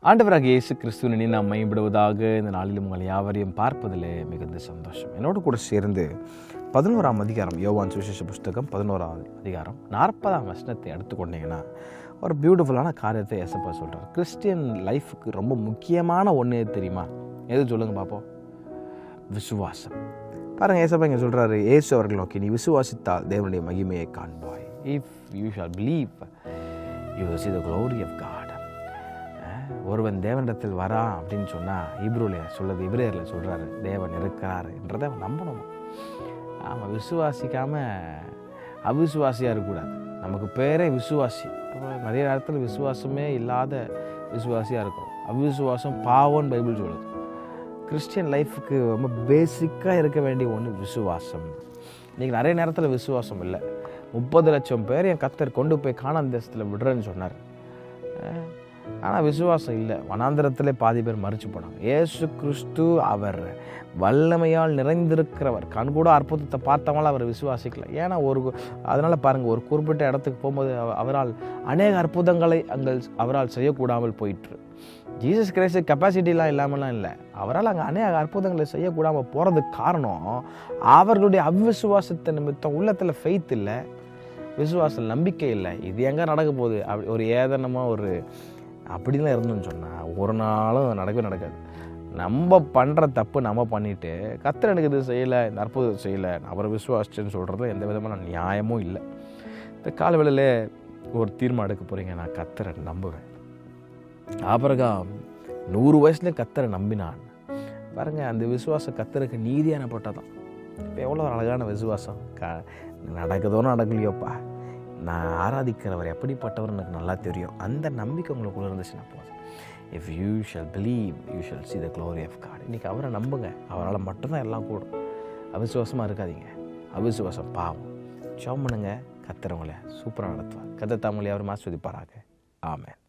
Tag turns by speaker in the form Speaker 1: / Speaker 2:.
Speaker 1: ஆண்டவராக இயேசு கிறிஸ்துவினை நாம் மையப்படுவதாக இந்த நாளில் உங்கள் யாவரையும் பார்ப்பதில் மிகுந்த சந்தோஷம். என்னோடு கூட சேர்ந்து 11ஆம் அதிகாரம், யோவான் சுவிசேஷ புஸ்தகம் 11ஆவது அதிகாரம் 40ஆம் வசனத்தை எடுத்துக்கொண்டீங்கன்னா ஒரு பியூட்டிஃபுல்லான காரியத்தை ஏசப்பா சொல்கிறார். கிறிஸ்டியன் லைஃபுக்கு ரொம்ப முக்கியமான ஒன்று தெரியுமா? எது சொல்லுங்கள் பார்ப்போம். விசுவாசம். பாருங்கள், ஏசப்பா இங்கே சொல்கிறாரு, இயேசு அவர்கள் நோக்கி, நீ விசுவாசித்தால் தேவனுடைய மகிமையை காண்பாய். If you shawl believe you will see the glory of God. ஒருவன் தேவனிடத்தில் வரான் அப்படின்னு சொன்னால் இப்ரேயரில் சொல்கிறாரு, தேவன் இருக்கிறார் என்றதை அவன் நம்பணும். ஆமாம், விசுவாசிக்காமல் அவிசுவாசியாக இருக்கக்கூடாது. நமக்கு பேரே விசுவாசி. அப்போ நிறைய நேரத்தில் விசுவாசமே இல்லாத விசுவாசியாக இருக்கும். அவிசுவாசம் பாவம்னு பைபிள் சொல்லுது. கிறிஸ்டியன் லைஃபுக்கு ரொம்ப பேசிக்காக இருக்க வேண்டிய ஒன்று விசுவாசம். இன்றைக்கி நிறைய நேரத்தில் விசுவாசம் இல்லை. 30 லட்சம் பேர் என் கர்த்தர் கொண்டு போய் கானான் தேசத்தில் விடுறேன்னு சொன்னார். ஆனால் விசுவாசம் இல்லை. வனாந்திரத்திலே பாதி பேர் மறித்து போனாங்க. இயேசு கிறிஸ்து அவர் வல்லமையால் நிறைந்திருக்கிறவர். கண்கூட அற்புதத்தை பார்த்தவங்களாம் அவர் விசுவாசிக்கல. ஏன்னா அதனால் பாருங்கள், ஒரு குறிப்பிட்ட இடத்துக்கு போகும்போது அவரால் அநேக அற்புதங்களை அவரால் செய்யக்கூடாமல் போயிட்டுரு. ஜீசஸ் கிரைஸ்ட் கெப்பாசிட்டிலாம் இல்லாமலாம் இல்லை. அவரால் அங்கே அநேக அற்புதங்களை செய்யக்கூடாமல் போகிறதுக்கு காரணம் அவர்களுடைய அவ்விசுவாசத்தை நிமித்தம். உள்ளத்தில் ஃபெய்த் இல்லை, விசுவாசம் நம்பிக்கை இல்லை. இது எங்கே நடக்க போகுது அப்படி ஒரு ஏதனமாக ஒரு அப்படிலாம் இருந்தோன்னு சொன்னால் ஒரு நாளும் நடக்காது. நம்ம பண்ணுற தப்பு நம்ம பண்ணிவிட்டு கர்த்தர் எனக்கு இது செய்யலை, இந்த அற்புதம் செய்யலை, அவரை விசுவாசிச்சுன்னு சொல்கிறது எந்த விதமான நியாயமும் இல்லை. இந்த காலவேளையில் ஒரு தீர்மானம் எடுக்க போகிறீங்க, நான் கர்த்தரை நம்புவேன். ஆபிரகாம் 100 வயசுலேயே கர்த்தரை நம்பினான். பாருங்கள், அந்த விசுவாசம் கர்த்தருக்கு நீதியானப்பட்டதான். இப்போ எவ்வளோ அழகான விசுவாசம். நடக்குதோ நடக்கலையோப்பா, நான் ஆராதிக்கிறவர் எப்படிப்பட்டவர் எனக்கு நல்லா தெரியும். அந்த நம்பிக்கை உங்களுக்குள்ளே இருந்துச்சுன்னா போதும். If you shawl believe you shawl see the glory of God. இன்றைக்கி அவரை நம்புங்க. அவரால் மட்டும்தான் எல்லாம் கூடும். அவிசுவாசமாக இருக்காதீங்க. அவிசுவாசம் பாவம். ஜெபம் பண்ணுங்க, கர்த்தர் உங்களை சூப்பராக நடத்துவார். கர்த்தர் தாமே அவர் ஆசீர்வதிப்பாராக. ஆமென்.